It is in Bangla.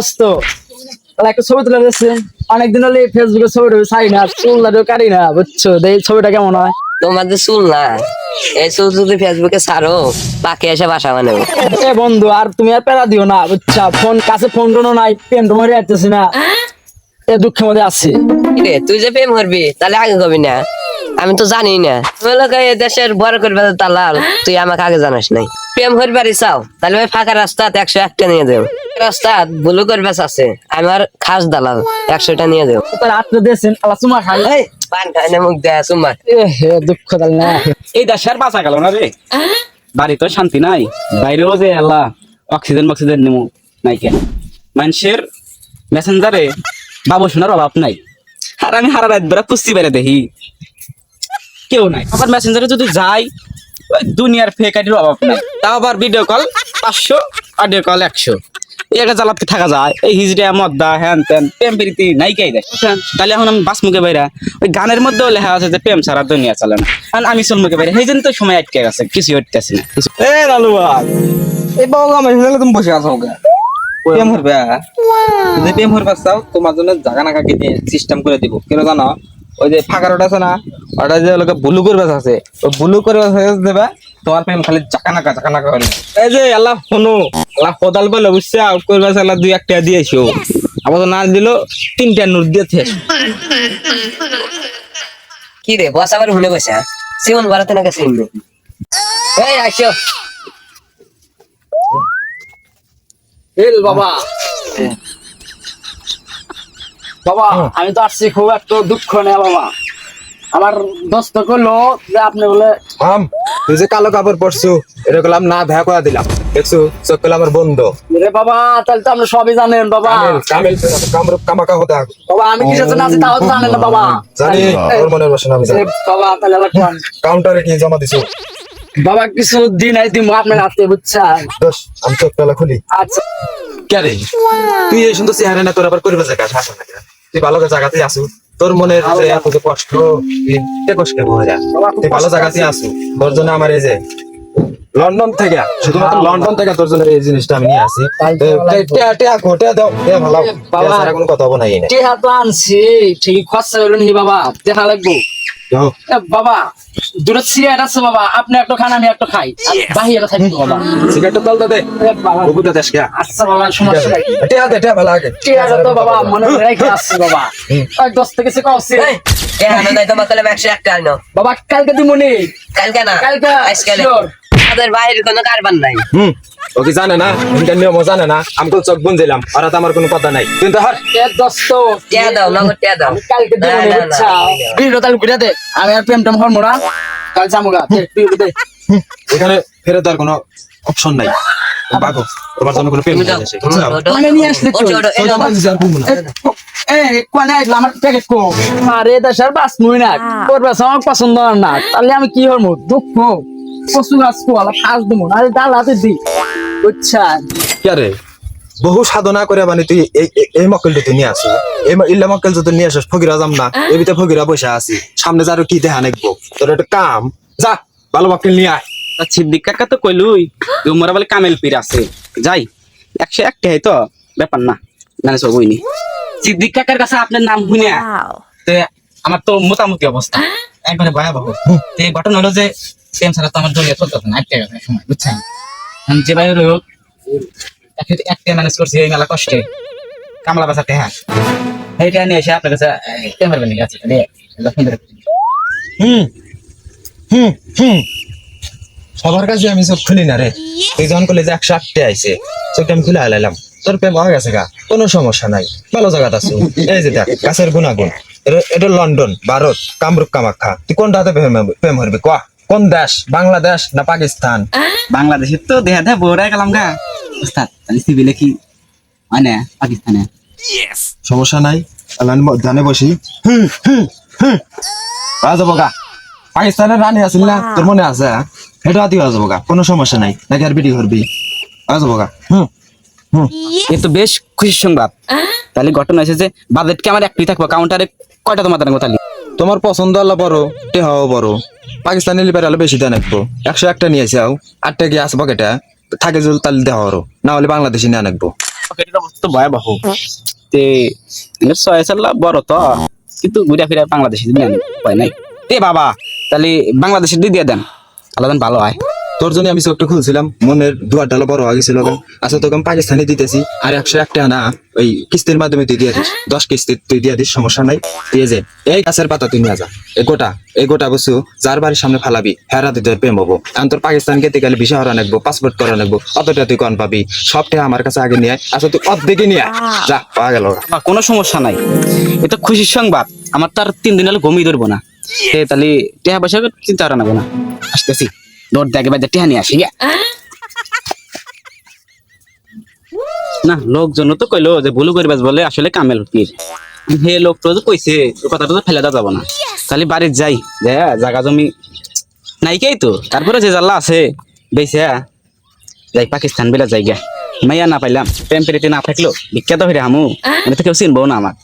দোস্ত একটা ছবি তুলে দিচ্ছে অনেকদিন হলে ফেসবুকে ছবিটা ছাই না চুলটাও কাটি না বুঝছো এই ছবিটা কেমন হয়? তোমাদের চুল না, এই চুল যদি ফেসবুকে ছাড়ো বাকি এসে বাসা বানাবো। এ বন্ধু আর তুমি আর পেরা দিও না বুঝছা, ফোন কাছে ফোন টোনও নাই, পেন তোমারই আসতেছি না, এ দুঃখের মধ্যে আছি। কিরে তুই যে প্রেম করবি তাহলে আগে কবি না, আমি তো জানি না। তুমি লোক এই দেশের বড় করবে তালাল, তুই আমাকে আগে জানাস নাই। প্রেম করবারই চাও তাহলে ওই ফাঁকা রাস্তাতে 101টা নিয়ে দেও। রাস্তা ভুলু করবে আছে, আমার খাস দালাল 100টা নিয়ে দেও। তার আত্ম দিয়েছেন আল্লাহ চুমা খাই। এই পান খাইলে মুখ দেয়া সুমার। এ হে দুঃখ তাল না। এই দেশে আর বাঁচা গেল না রে, বাড়ি তো শান্তি নাই, বাইরেও যে আল্লাহ অক্সিজেন নেমু নাই কেন। মানুষের মেসেঞ্জারে বাবু শোনার অভাব নাই, আর আমি হারা রাত বেড়া পুষতে পেরে দেখি কেউ নাই। আবার মেসেঞ্জারে যদি যাই ওই দুনিয়ার ফেক আইডির অভাব নাই, তাও আবার ভিডিও কল 500 অডিও কল 100, এটা জ্বালাতে থাকা যায়। এই হিজড়া মদ্দা হ্যান ত্যান প্রেম প্রীতি নাই কে দেয়। তাহলে এখন আমি বাস মুখে বাইরা ওই গানের মধ্যেও লেখা আছে যে প্রেম ছাড়া দুনিয়া চলে না, আর আমি চল মুখে বাইরে সেই জন্য তো সময় আটকে গেছে, কিছু হইতেছে না। এ লালু ভাই, এই বাবু আমার হিসাবে তুমি বসে আছো ওকে প্রেম করবে। যদি প্রেম করবে চাও তোমার জন্য জাগা নাকা কেটে সিস্টেম করে দিব। কেন জানো, ওই যে ফাঁকা রোড আছে না, ওটা যে লোকে ব্লু করবে আছে, ওই ব্লু করবে দেবে তোমার প্রেম খালি জাকা নাকা হলে। এই যে আল্লাহ শোনো, আল্লাহ কোদাল বলে বুঝছে করবে আল্লাহ 2-1 টাকা দিয়েছো, আবার না দিল 3টা নোট দিয়েছে। কি রে বস আবার শুনে বসে সিমন ভারতে নাকি সিমবে। এই আসো এল বাবা, বাবা আমি তো আসছি খুব একটা দুঃখ নেই বাবা। আমার দোস্ত করলো যে আপনি বলে মাম, তুই যে কালো কাপড় পরছু এটা করলাম না, দেখা করে দিলাম দেখছো, চোখ করলাম আমার বন্ধ। রে বাবা, তাহলে তো আপনি সবই জানেন বাবা। কামিল কামরূপ কামাকা হতে বাবা আমি কিসের জন্য আছি তাও তো জানেন না বাবা। জানি, ওর মনের বাসনা আমি জানি। এ বাবা তাহলে আবার কোন কাউন্টারে কি জমা দিছো? বাবা কিছু দিন এই দিন আপনার হাতে বুঝছেন। দোষ, আমি চোখ পেলা খুলি। আচ্ছা কে রে তুই এই সুন্দর চেহারা না, তোর আবার করবে জায়গা শাসন না, তুই ভালো জায়গাতেই আসু। তোর মনের যে এত যে কষ্ট, তুই কষ্ট হয়ে যা, তুই ভালো জায়গাতেই আসু। তোর জন্য আমার এই যে লন্ডন থেকে, শুধুমাত্র লন্ডন থেকে তোর জন্য এই জিনিসটা আমি নিয়ে আসি। কোনো কথা হবো না। টিহা তো আনছি ঠিক খরচা হলো নি বাবা, দেখা লাগবো। এ বাবা দুটো সিগারেট আছে বাবা, আপনি একটা খান আমি একটা খাই, বাহিরে থাকবো বাবা। সিগারেটটা তলটা দে, এ বাবা বুকুটা দেশ কে। আচ্ছা বাবা সমস্যা নাই। টিয়া ভালো আগে। টিহাটা তো বাবা মনে রেখে আসছি বাবা, ওই দোস্ত কিছু কওছি এখানে নাই তোমার কালে 101টা আনো। বাবা। কালকে দিমুনি, কালকে না কালকে আজকাল sure। আমাদের বাইরের কোনো কারবার নাই। ও কি জানে না, ইন্টার নিয়ম জানে না। আমি তো চোখ বুনছিলাম, আর তো আমার কোনো কথা নাই। কিন্তু হর এ দোস্ত টিয়া দাও নগদ টিয়া দাও। আমি কালকে দিমুনি না, না, বুঝছা, না। ভিডিও তাহলে ঘুরে দে, আমি আর প্রেম টেম হরমো না, কাল যামুগা তুই দে। এখানে ফেরত দেওয়ার কোনো অপশন নাই। বাগো, তোমার জন্য কোনো পেমেন্ট আছে? মানে নিয়ে আসলে কি হলো? কোনে আমার প্যাকেট কো আরে দেশের বাস মুই না তোর বাস আমার পছন্দ না, তাহলে আমি কি হরমু? দুঃখ পশু গাছ কো আলা ফাস দেবো না, ডাল হাতে দি বুঝছা। কে রে, বহু সাধনা করে মানে তুই এই মক্কেলটা তুই নিয়ে আসো। এই ইল্লা মক্কেল যদি নিয়ে আসিস, ফকিরা যাম না, এই ভিতরে ফকিরা বসে আছি, সামনে যারো কি দেখা নেকবো। তোর একটা কাম, যা ভালো মক্কেল নিয়ে আয়। সিদ্দিক কাকা তো কইলুই তোমরা বলে কামেল পীর আছে, যাই 101টাই তো ব্যাপার না, জানে সব হইনি। সিদ্দিক কাকার কাছে আপনার নাম শুনে তে আমার তো মোটামুটি অবস্থা একবারে ভয়াবহ। তো এই ঘটনা হলো যে প্রেম ছাড়া তো আমার দলীয় চলতে না, আটকে গেছে সময় বুঝছেন। যে ভাই হোক একটা ম্যানেজ করছি এই মেলা কষ্টে, কামলা বাঁচাতে। হ্যাঁ এইটা নিয়ে এসে আপনার কাছে প্রেমের বেনি আছে। সবার কাছে আমি চোখ খুলি না রে, তুই যখন করলি যে 108 আইছে, চোখটা আমি খুলে হালাইলাম। তোর প্রেম হয়ে গেছে গা, কোনো সমস্যা নাই, ভালো জায়গাতে আছো। এই যে দেখ গাছের গুণাগুণ, এটা লন্ডন, ভারত, কামরূপ কামাখ্যা। তুই কোনটাতে প্রেম হরবি ক? কোন দেশ, বাংলাদেশ না পাকিস্তান? বাংলাদেশের তো দেখা দেখা বড় গেলাম গা ওস্তাদ, তাহলে সিভিলে কি মানে পাকিস্তানে সমস্যা নাই, জানে বসি যাবো গা। পাকিস্তানের রানী আছিল না, তোর মনে আছে? এটা আতি যাবো গা, কোনো সমস্যা নাই। নাকি আর বিটি করবি? যাবো গা। এ তো বেশ খুশির সংবাদ। তাহলে ঘটনা হয়েছে যে বাজেট কি আমার একটি থাকবো, কাউন্টারে কয়টা তোমার দেন তাহলে? তোমার পছন্দ আল্লাহ বড়, টেহাও বড়। পাকিস্তানি লিবার আলো বেশি দেন একবো, 101টা নিয়ে আও। 8টা কি আসবো কেটা থাকে যদি তাহলে দেওয়া হরো, না হলে বাংলাদেশি নিয়ে আনবো। পকেটের অবস্থা তো ভয়াবহ তে ছয় সাল্লা বড় তো কিন্তু ঘুরে ফিরে বাংলাদেশে দিলেন উপায় নাই এ বাবা তাহলে বাংলাদেশে দিয়ে দেন আলাদা ভালো হয় তোর জন্য আমি চোখটা খুলছিলাম, মনের দুয়ার ডালা বড় হয়ে গেছিল। আচ্ছা তোকে আমি পাকিস্তানে দিতেছি, আর 101 টাকা না ওই কিস্তির মাধ্যমে তুই দিয়ে দিস, 10 কিস্তি তুই দিয়ে দিস, সমস্যা নাই। দিয়ে যে এই গাছের পাতা তুই নিয়ে যা, এই গোটা বস্তু যার বাড়ির সামনে ফালাবি হেরা দিতে প্রেম হবো। এখন তোর পাকিস্তান গেতে গেলে ভিসা হরা নেবো, পাসপোর্ট করা নেবো, অতটা তুই কন পাবি, সবটা আমার কাছে আগে নিয়ে আয়। আচ্ছা তুই অর্ধেকে নিয়ে আয়, যা পাওয়া গেল। কোনো সমস্যা নাই, এটা খুশির সংবাদ। আমার তার 3 দিন হলে ঘুমিয়ে ধরবো না, তাহলে টেহা পয়সা চিন্তা করা নেবো না। আসতেছি, দৌড় দেখে বাইরে টেহা নিয়ে আসি গিয়া। না লোকজন তো কইলো যে ভুলু করিবাস বলে আসলে কামেল পীর। হে লোকটা তো কইছে ওই কথাটা তো ফেলে দেওয়া যাবো না। তাহলে বাড়ির যাই, জায়গা জমি নাইকেই তো, তারপরে যে জাল্লা আছে বেশি যাই পাকিস্তান বেলা যাই গা। মাইয়া না পাইলাম, প্রেম পেরিতে না থাকলো বিখ্যাত হইরে হামু, আমি তো কেউ চিনবো না আমার।